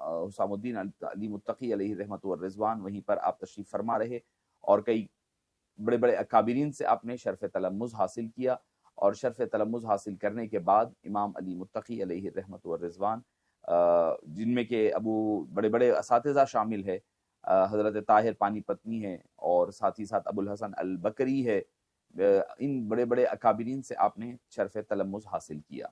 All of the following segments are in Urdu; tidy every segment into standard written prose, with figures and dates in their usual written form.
حسام الدین علی متقی علیہ رحمت و رضوان وہیں پر آپ تشریف فرما رہے، اور کئی بڑے بڑے اکابرین سے آپ نے شرف تلمذ حاصل کیا، اور شرف تلمذ حاصل کرنے کے بعد امام علی متقی علیہ رحمت و رضوان، جن میں کہ بڑے بڑے اساتذہ شامل ہے، حضرت طاہر پانی پتنی ہے، اور ساتھ ہی ساتھ ابو الحسن البکری ہے، ان بڑے بڑے اکابرین سے آپ نے شرف تلمذ حاصل کیا۔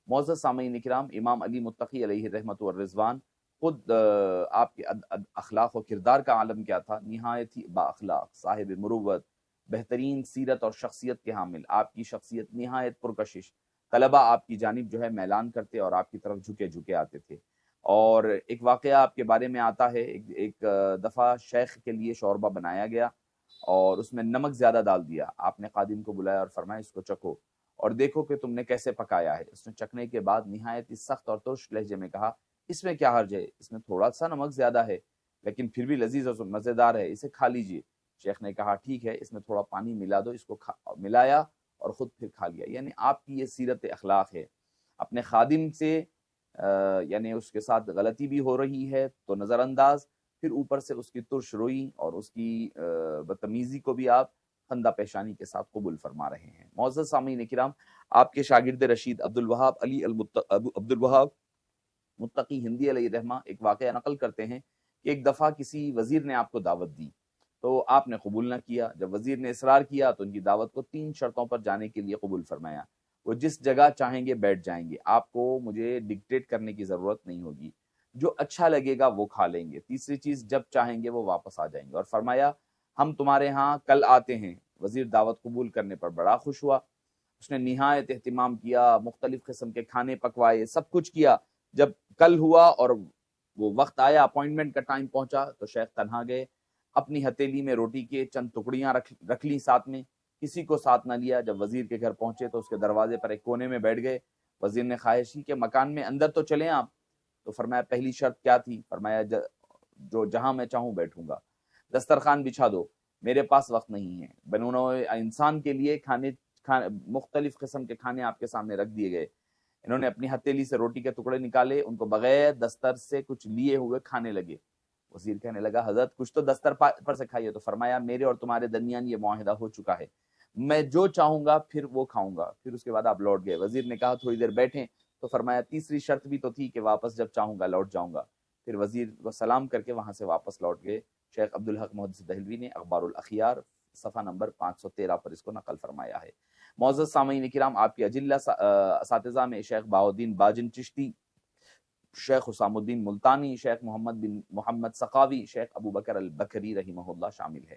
معزز سامعین کرام، امام علی متقی علیہ رحمت و رضوان خود آپ کے اخلاق و کردار کا عالم کیا تھا، نہایت ہی با اخلاق، صاحب مروت، بہترین سیرت اور شخصیت کے حامل، آپ کی شخصیت نہایت پرکشش، طلبہ آپ کی جانب جو ہے میلان کرتے اور آپ کی طرف جھکے جھکے آتے تھے۔ اور ایک واقعہ آپ کے بارے میں آتا ہے، ایک دفعہ شیخ کے لیے شوربہ بنایا گیا اور اس میں نمک زیادہ ڈال دیا، آپ نے خادم کو بلایا اور فرمایا اس کو چکھو اور دیکھو کہ تم نے کیسے پکایا ہے۔ اس نے چکھنے کے بعد نہایت ہی سخت اور ترش لہجے میں کہا، اس میں کیا حرج ہے، اس میں تھوڑا سا نمک زیادہ ہے لیکن پھر بھی لذیذ اور مزیدار ہے، اسے کھا لیجئے۔ شیخ نے کہا ٹھیک ہے، اس میں تھوڑا پانی ملا دو، اس کو ملایا اور خود پھر کھا لیا۔ یعنی آپ کی یہ سیرت اخلاق ہے، اپنے خادم سے یعنی اس کے ساتھ غلطی بھی ہو رہی ہے تو نظر انداز، پھر اوپر سے اس کی ترش روئی اور اس کی بدتمیزی کو بھی آپ خندہ پیشانی کے ساتھ قبول فرما رہے ہیں۔ معزز سامعین کرام، آپ کے شاگرد رشید عبدالوہاب عبدالوہاب متقی ہندی علیہ رحمہ ایک واقعہ نقل کرتے ہیں کہ ایک دفعہ کسی وزیر نے آپ کو دعوت دی تو آپ نے قبول نہ کیا۔ جب وزیر نے اصرار کیا تو ان کی دعوت کو 3 شرطوں پر جانے کے لیے قبول فرمایا۔ وہ جس جگہ چاہیں گے بیٹھ جائیں گے، آپ کو مجھے ڈکٹیٹ کرنے کی ضرورت نہیں ہوگی، جو اچھا لگے گا وہ کھا لیں گے۔ تیسری چیز، جب چاہیں گے وہ واپس آ جائیں گے، اور فرمایا ہم تمہارے ہاں کل آتے ہیں۔ وزیر دعوت قبول کرنے پر بڑا خوش ہوا، اس نے نہایت اہتمام کیا، مختلف قسم کے کھانے پکوائے، سب کچھ کیا۔ جب کل ہوا اور وہ وقت آیا، اپوائنٹمنٹ کا ٹائم پہنچا، تو شیخ تنہا گئے، اپنی ہتھیلی میں روٹی کے چند ٹکڑیاں رکھ لی ساتھ میں، کسی کو ساتھ نہ لیا۔ جب وزیر کے گھر پہنچے تو اس کے دروازے پر ایک کونے میں بیٹھ گئے۔ وزیر نے خواہش کی کہ مکان میں اندر تو چلیں آپ، تو فرمایا پہلی شرط کیا تھی؟ فرمایا جو جہاں میں چاہوں بیٹھوں گا۔ دسترخوان بچھا دو، میرے پاس وقت نہیں ہے۔ بنو انسان کے لیے مختلف قسم کے کھانے آپ کے سامنے رکھ دیے گئے۔ انہوں نے اپنی ہتھیلی سے روٹی کے ٹکڑے نکالے، ان کو بغیر دستر سے کچھ لیے ہوئے کھانے لگے۔ وزیر کہنے لگا حضرت کچھ تو دستر پر سے کھائیے۔ تو فرمایا میرے اور تمہارے درمیان یہ معاہدہ ہو چکا ہے، میں جو چاہوں گا پھر وہ کھاؤں گا۔ پھر اس کے بعد آپ لوٹ گئے۔ وزیر نے کہا تھوڑی دیر بیٹھیں، تو فرمایا تیسری شرط بھی تو تھی کہ واپس جب چاہوں گا لوٹ جاؤں گا۔ پھر وزیر کو سلام کر کے وہاں سے واپس لوٹ گئے۔ شیخ عبدالحق محدث دہلوی نے اخبار الاخیار صفحہ نمبر 513 پر اس کو نقل فرمایا ہے۔ معزز سامعین کرام، آپ کے اجلہ اساتذہ میں شیخ بہاؤالدین باجن چشتی، شیخ حسام الدین ملتانی، شیخ محمد بن محمد سقاوی، شیخ ابو بکر البکری رحمہ اللہ شامل ہے۔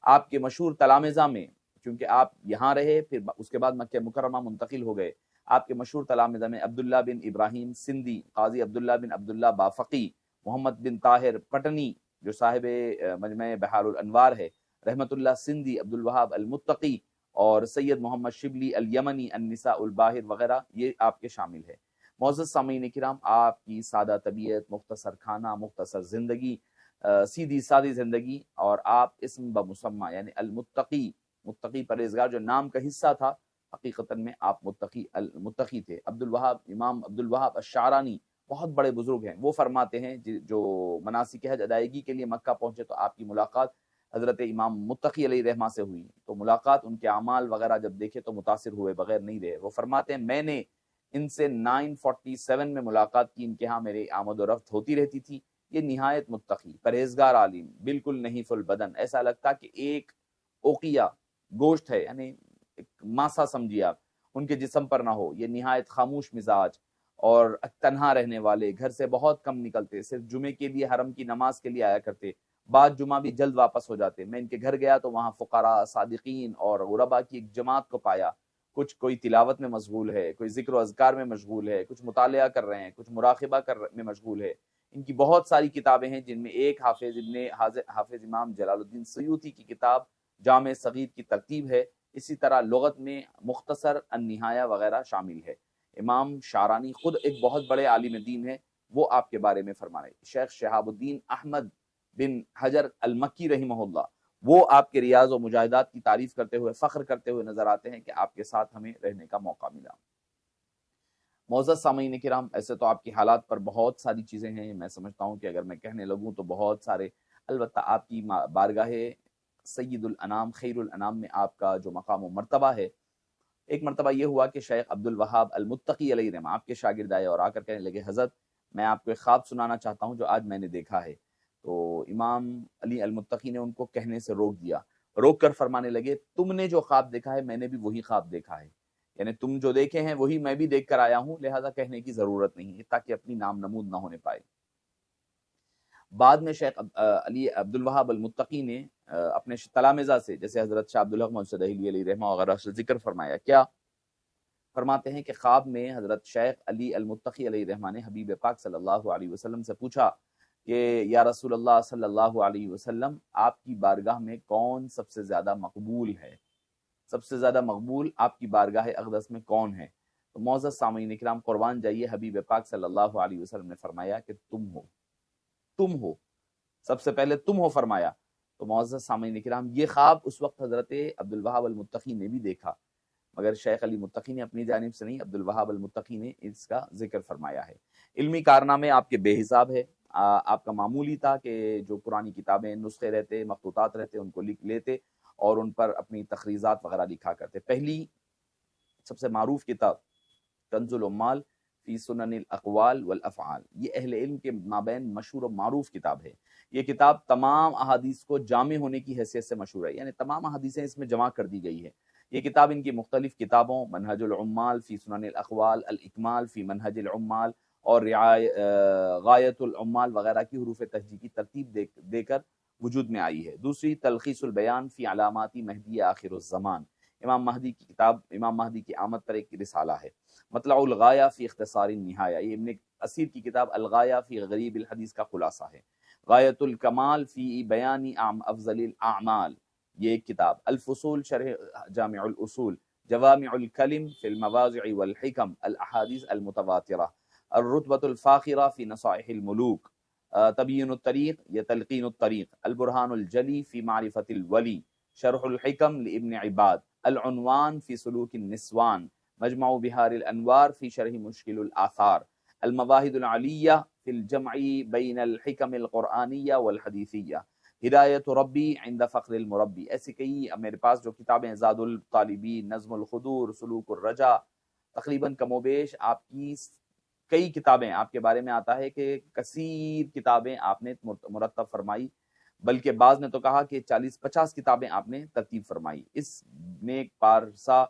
آپ کے مشہور تلامذہ میں، چونکہ آپ یہاں رہے پھر اس کے بعد مکہ مکرمہ منتقل ہو گئے، آپ کے مشہور تلامذہ میں عبداللہ بن ابراہیم سندھی، قاضی عبداللہ بن عبداللہ بافقی، محمد بن طاہر پٹنی جو صاحب مجمع بحار الانوار ہے، رحمت اللہ سندھی، عبدالوہاب المتقی، اور سید محمد شبلی الیمنی، النساء الباہر وغیرہ، یہ آپ کے شامل ہے۔ معزز سامعین کرام، آپ کی سادہ طبیعت، مختصر کھانا، مختصر زندگی، سیدھی سادی زندگی، اور آپ اسم بمسمى یعنی المتقی، متقی پرہیزگار جو نام کا حصہ تھا، حقیقتاً میں آپ متقی تھے۔ امام عبدالوہاب الشعرانی بہت بڑے بزرگ ہیں، وہ فرماتے ہیں جو مناسک حج ادائیگی کے لیے مکہ پہنچے تو آپ کی ملاقات حضرت امام متقی علیہ رحمہ سے ہوئی، تو ملاقات ان کے اعمال وغیرہ جب دیکھے تو متاثر ہوئے بغیر نہیں رہے۔ وہ فرماتے ہیں میں نے ان سے 947 میں ملاقات کی، ان کے ہاں میرے آمد و رفت ہوتی رہتی تھی۔ یہ نہایت متقی پرہیزگار عالم، بالکل نحیف البدن، ایسا لگتا کہ ایک اوقیہ گوشت ہے، یعنی ایک ماسا سمجھیے آپ، ان کے جسم پر نہ ہو۔ یہ نہایت خاموش مزاج اور تنہا رہنے والے، گھر سے بہت کم نکلتے، صرف جمعے کے لیے حرم کی نماز کے لیے آیا کرتے، بعد جمعہ بھی جلد واپس ہو جاتے۔ میں ان کے گھر گیا تو وہاں فقراء، صادقین اور غرباء کی ایک جماعت کو پایا، کوئی تلاوت میں مشغول ہے، کوئی ذکر و اذکار میں مشغول ہے، کچھ مطالعہ کر رہے ہیں، کچھ مراقبہ میں مشغول ہے۔ ان کی بہت ساری کتابیں ہیں، جن میں ایک حافظ امام جلال الدین سیوطی کی کتاب جامع صغیر کی ترتیب ہے، اسی طرح لغت میں مختصر النہایہ وغیرہ شامل ہے۔ امام شعرانی خود ایک بہت بڑے عالم دین ہیں، وہ آپ کے بارے میں فرما رہے۔ شیخ شہاب الدین احمد بن حجر المکی رحمہ اللہ، وہ آپ کے ریاض و مجاہدات کی تعریف کرتے ہوئے، فخر کرتے ہوئے نظر آتے ہیں کہ آپ کے ساتھ ہمیں رہنے کا موقع ملا۔ معزز سامعین کرام، ایسے تو آپ کی حالات پر بہت ساری چیزیں ہیں، میں سمجھتا ہوں کہ اگر میں کہنے لگوں تو بہت سارے، البتہ آپ کی بارگاہ سید الانام خیر الانام میں آپ کا جو مقام و مرتبہ ہے، ایک مرتبہ یہ ہوا کہ شیخ عبد الوہاب المتقی علیہ رحمہ آپ کے شاگرد آئے اور آ کر کہنے لگے حضرت میں آپ کو ایک خواب سنانا چاہتا ہوں جو آج میں نے دیکھا ہے۔ تو امام علی المتقی نے ان کو کہنے سے روک دیا، روک کر فرمانے لگے تم نے جو خواب دیکھا ہے میں نے بھی وہی خواب دیکھا ہے، یعنی تم جو دیکھے ہیں وہی میں بھی دیکھ کر آیا ہوں، لہذا کہنے کی ضرورت نہیں ہے تاکہ اپنی نام نمود نہ ہونے پائے۔ بعد میں شیخ علی عبد الوہاب المتقی نے اپنے تلامذہ سے، جیسے حضرت شاہ عبد الحق محمد دہلوی علیہ رحمہ وغیرہ سے ذکر فرمایا، کیا فرماتے ہیں کہ خواب میں حضرت شیخ علی المتقی علیہ رحمہ نے حبیب پاک صلی اللہ علیہ وسلم سے پوچھا کہ یا رسول اللہ صلی اللہ علیہ وسلم، آپ کی بارگاہ میں کون سب سے زیادہ مقبول ہے؟ سب سے زیادہ مقبول آپ کی بارگاہ اقدس میں کون ہے؟ تو معزز سامعین کرام، قربان جائیے، حبیب پاک صلی اللہ علیہ وسلم نے فرمایا کہ تم ہو، تم ہو، سب سے پہلے تم ہو فرمایا۔ تو معزز سامعین کرام، یہ خواب اس وقت حضرت عبد الوہاب المتقی نے بھی دیکھا، مگر شیخ علی متقی نے اپنی جانب سے نہیں، عبد الوہاب المتقی نے اس کا ذکر فرمایا ہے۔ علمی کارنامے آپ کے بے حساب ہے۔ آپ کا معمولی تھا کہ جو پرانی کتابیں، نسخے رہتے، مخطوطات رہتے، ان کو لکھ لیتے اور ان پر اپنی تخریزات وغیرہ لکھا کرتے۔ پہلی سب سے معروف کتاب کنز العمال فی سنن الاقوال والافعال، یہ اہل علم کے مابین مشہور و معروف کتاب ہے۔ یہ کتاب تمام احادیث کو جامع ہونے کی حیثیت سے مشہور ہے، یعنی تمام احادیثیں اس میں جمع کر دی گئی ہے۔ یہ کتاب ان کی مختلف کتابوں منہج العمال فی سنن الاقوال، الاکمال فی منہج العمال اور غایت العمال وغیرہ کی حروف تہجی کی ترتیب دے کر وجود میں آئی ہے۔ دوسری تلخیص البیان فی علامات مہدی آخر الزمان، امام مہدی کی کتاب، امام مہدی کی آمد پر ایک رسالہ ہے۔ مطلع الغایہ فی اختصار النہایہ، یہ ابن اسیر کی کتاب الغایہ فی غریب الحدیث کا خلاصہ ہے۔ غایت الکمال فی بیان افضل الاعمال، یہ ایک کتاب۔ الفصول شرح جامع الاصول، جوامع الکلم فی المواضع والحکم، الاحادیث المتواترہ، الرتبۃ الفاخرہ فی نصائح الملوک، تبیین الطریق یا تلقین الطریق، البرہان الجلی فی معرفت الولی، شرح الحکم لابن عباد، العنوان فی سلوک النسوان، مجمع بحار الانوار فی شرح مشکل الآثار، المواہد العلیہ فی الجمع بین الحکم القرآنیہ والحدیثیہ، ہدایت ربی عند فقر المربی۔ ایسی کئی میرے پاس جو کتابیں، زاد الطالبین، نظم الخدور، سلوک الرجا، تقریباً کم و بیش آپ کی کئی کتابیں، آپ کے بارے میں آتا ہے کہ کثیر کتابیں آپ نے مرتب فرمائی، بلکہ بعض نے تو کہا کہ 40-50 کتابیں آپ نے ترتیب فرمائی۔ اس نیک پارسا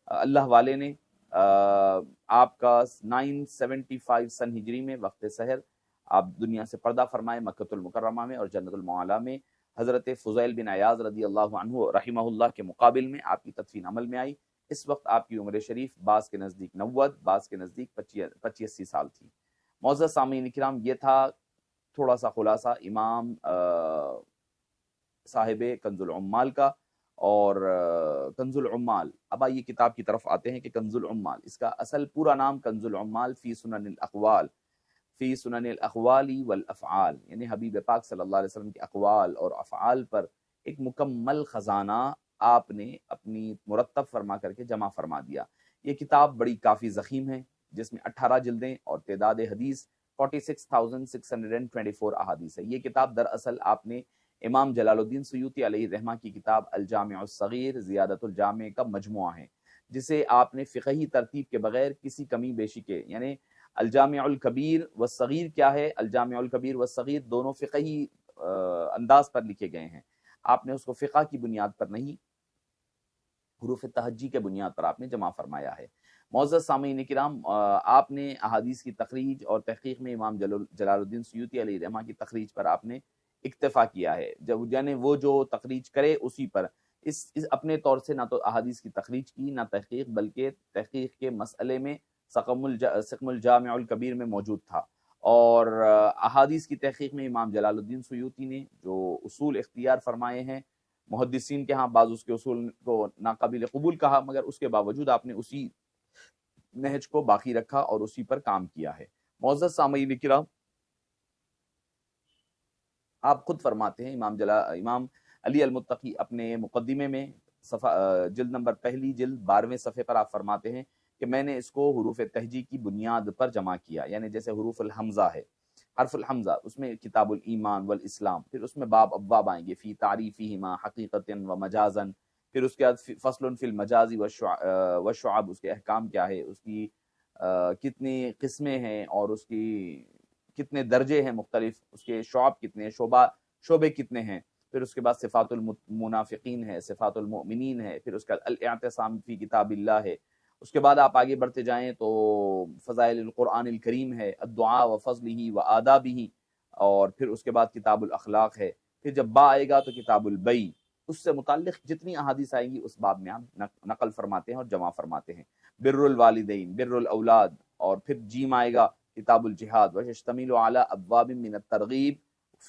اللہ والے نے آپ کا 975 سن ہجری میں وقت سحر آپ دنیا سے پردہ فرمائے، مکۃ المکرمہ میں اور جنت المعلا میں حضرت فضیل بن عیاض رضی اللہ عنہ رحمہ اللہ کے مقابل میں آپ کی تدفین عمل میں آئی۔ اس وقت آپ کی عمر شریف بعض کے نزدیک 90، بعض کے نزدیک 85 سال تھی۔ معزز سامعین کرام، یہ تھا تھوڑا سا خلاصہ امام صاحب کنز العمال کا۔ اور کنز العمال، اب آئیے کتاب کی طرف آتے ہیں کہ کنز العمال، اس کا اصل پورا نام کنز العمال فی سنن الاقوال، فی سنن الاقوال والافعال، یعنی حبیب پاک صلی اللہ علیہ وسلم کے اقوال اور افعال پر ایک مکمل خزانہ آپ نے اپنی مرتب فرما کر کے جمع فرما دیا۔ یہ کتاب بڑی کافی ضخیم ہے، جس میں 18 جلدیں اور تعداد حدیث 46,624 احادیث ہے۔ یہ کتاب دراصل آپ نے امام جلال الدین سیوطی علیہ رحمہ کی کتاب الجامع الصغیر زیادت الجامع کا مجموعہ ہے، جسے آپ نے فقہی ترتیب کے بغیر کسی کمی بیشی کے، یعنی الجامع الکبیر والصغیر کیا ہے، الجامع الکبیر والصغیر دونوں فقہی انداز پر لکھے گئے ہیں، آپ نے اس کو فقہ کی بنیاد پر نہیں، حروف تہجی کے بنیاد پر آپ نے جمع فرمایا ہے۔ معزز سامعین کرام، آپ نے احادیث کی تخریج اور تحقیق میں امام جلال الدین سیوطی علیہ رحمہ کی تخریج پر آپ نے اکتفا کیا ہے، یعنی وہ جو تخریج کرے اسی پر، اس اپنے طور سے نہ تو احادیث کی تخریج کی نہ تحقیق، بلکہ تحقیق کے مسئلے میں سقم الجامع الکبیر میں موجود تھا، اور احادیث کی تحقیق میں امام جلال الدین سیوطی نے جو اصول اختیار فرمائے ہیں، محدثین کے ہاں بعض اس کے اصول کو ناقابل قبول کہا، مگر اس کے باوجود آپ نے اسی نہج کو باقی رکھا اور اسی پر کام کیا ہے۔ معزز سامعین کرام، آپ خود فرماتے ہیں، امام علی المتقی اپنے مقدمے میں جلد نمبر پہلی جلد 12ویں صفحے پر آپ فرماتے ہیں کہ میں نے اس کو حروف تہجی کی بنیاد پر جمع کیا، یعنی جیسے حروف الحمزہ ہے، حرف الحمزہ، اس میں کتاب الایمان والاسلام، پھر اس میں باب ابواب آئیں گے فی تعریفہما حقیقتا و مجازا، پھر اس کے بعد فصل فی المجاز والشعب، اس کے احکام کیا ہے، اس کی کتنی قسمیں ہیں اور اس کی کتنے درجے ہیں مختلف، اس کے شعب کتنے، شعبے کتنے ہیں، پھر اس کے بعد صفات المنافقین ہے، صفات المؤمنین ہے، پھر اس کا الاعتصام فی کتاب اللہ ہے، اس کے بعد آپ آگے بڑھتے جائیں تو فضائل القرآن الکریم ہے، الدعاء و فضلہ و آدابہ، اور پھر اس کے بعد کتاب الاخلاق ہے، پھر جب با آئے گا تو کتاب البیع، اس سے متعلق جتنی احادیث آئیں گی اس باب میں ہم نقل فرماتے ہیں اور جمع فرماتے ہیں، بر الوالدین، بر الاولاد، اور پھر جیم آئے گا کتاب الجہاد، ویشتمل علی ابواب من الترغیب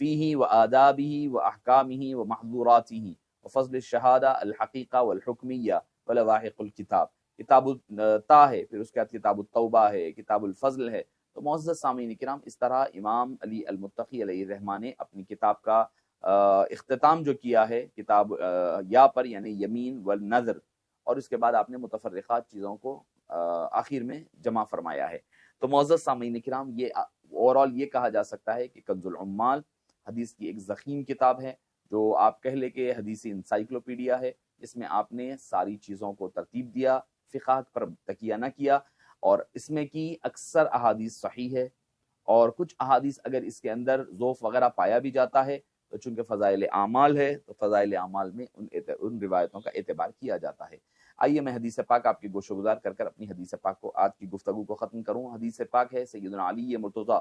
فیہ و آدابہ و احکامہ و محظوراتہ و فضل الشہادہ الحقیقہ والحکمیہ ولواحق الکتاب، کتاب التا ہے، پھر اس کے بعد کتاب التوبہ ہے، کتاب الفضل ہے۔ تو معزز سامعین کرام، اس طرح امام علی المتقی علیہ الرحمہ نے اپنی کتاب کا اختتام جو کیا ہے کتاب یا پر، یعنی یمین والنذر، اور اس کے بعد آپ نے متفرقات چیزوں کو آخر میں جمع فرمایا ہے۔ تو معزز سامعین کرام، یہ اوورال یہ کہا جا سکتا ہے کہ کنز العمال حدیث کی ایک ضخیم کتاب ہے، جو آپ کہہ لیں کہ حدیثی انسائکلوپیڈیا ہے، اس میں آپ نے ساری چیزوں کو ترتیب دیا، فقہ پر تکیہ نہ کیا، اور اس میں کی اکثر احادیث صحیح ہے، اور کچھ احادیث اگر اس کے اندر ضعف وغیرہ پایا بھی جاتا ہے تو چونکہ فضائل اعمال ہے تو فضائل اعمال میں ان روایتوں کا اعتبار کیا جاتا ہے۔ آئیے میں حدیث پاک آپ کی گوش و گزار کر کر اپنی حدیث پاک کو، آج کی گفتگو کو ختم کروں۔ حدیث پاک ہے سیدنا علی مرتضیٰ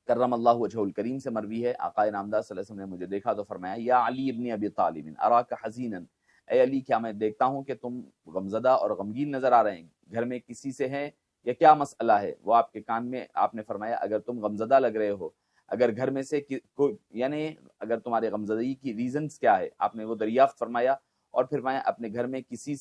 کرم اللہ وجہہ الکریم سے مروی ہے، آقا نامدار صلی اللہ علیہ وسلم نے مجھے دیکھا تو فرمایا یا علی ابن ابی طالب اراک حزینا، اے علی کیا میں دیکھتا ہوں کہ تم غمزدہ اور غمگین نظر آ رہے ہیں، گھر میں کسی سے ہیں یا کیا مسئلہ ہے؟ وہ آپ کے کان میں آپ نے فرمایا اگر تم غمزدہ لگ رہے ہو، اگر گھر میں سے یعنی اگر تمہارے غمزدگی کی ریزنز کیا ہے، آپ نے وہ دریافت فرمایا، اور پھر فرمایا اپنے گھر میں کسی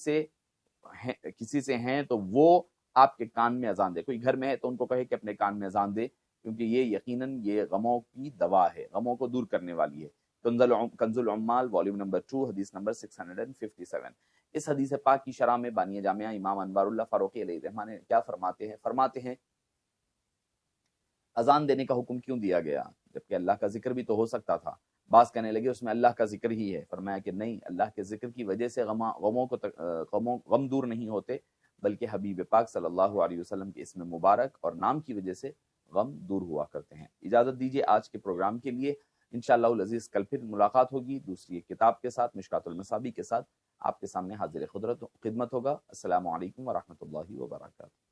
سے ہیں تو وہ آپ کے کان میں اذان دے، کوئی گھر میں ہے تو ان کو کہے کہ اپنے کان میں اذان دے، کیونکہ یہ یقیناً یہ غموں کی دوا ہے، غموں کو دور کرنے والی ہے۔ کنز العمال والیوم نمبر 2 حدیث نمبر 657۔ اس حدیث پاک کی شرح میں بانی جامعہ امام انوار اللہ فاروقی علیہ الرحمہ نے کیا فرماتے ہیں اذان دینے کا حکم کیوں دیا گیا جبکہ اللہ کا ذکر بھی تو ہو سکتا تھا؟ بعض کہنے لگے اس میں اللہ کا ذکر ہی ہے، فرمایا کہ نہیں، اللہ کے ذکر کی وجہ سے غم دور نہیں ہوتے، بلکہ حبیب پاک صلی اللہ علیہ وسلم کے اسم مبارک اور نام کی وجہ سے غم دور ہوا کرتے ہیں۔ اجازت دیجیے آج کے پروگرام کے لیے، انشاءاللہ العزیز کل پھر ملاقات ہوگی دوسری ایک کتاب کے ساتھ، مشکات المصابیح کے ساتھ آپ کے سامنے حاضر خدمت ہوگا۔ السلام علیکم ورحمۃ اللہ وبرکاتہ۔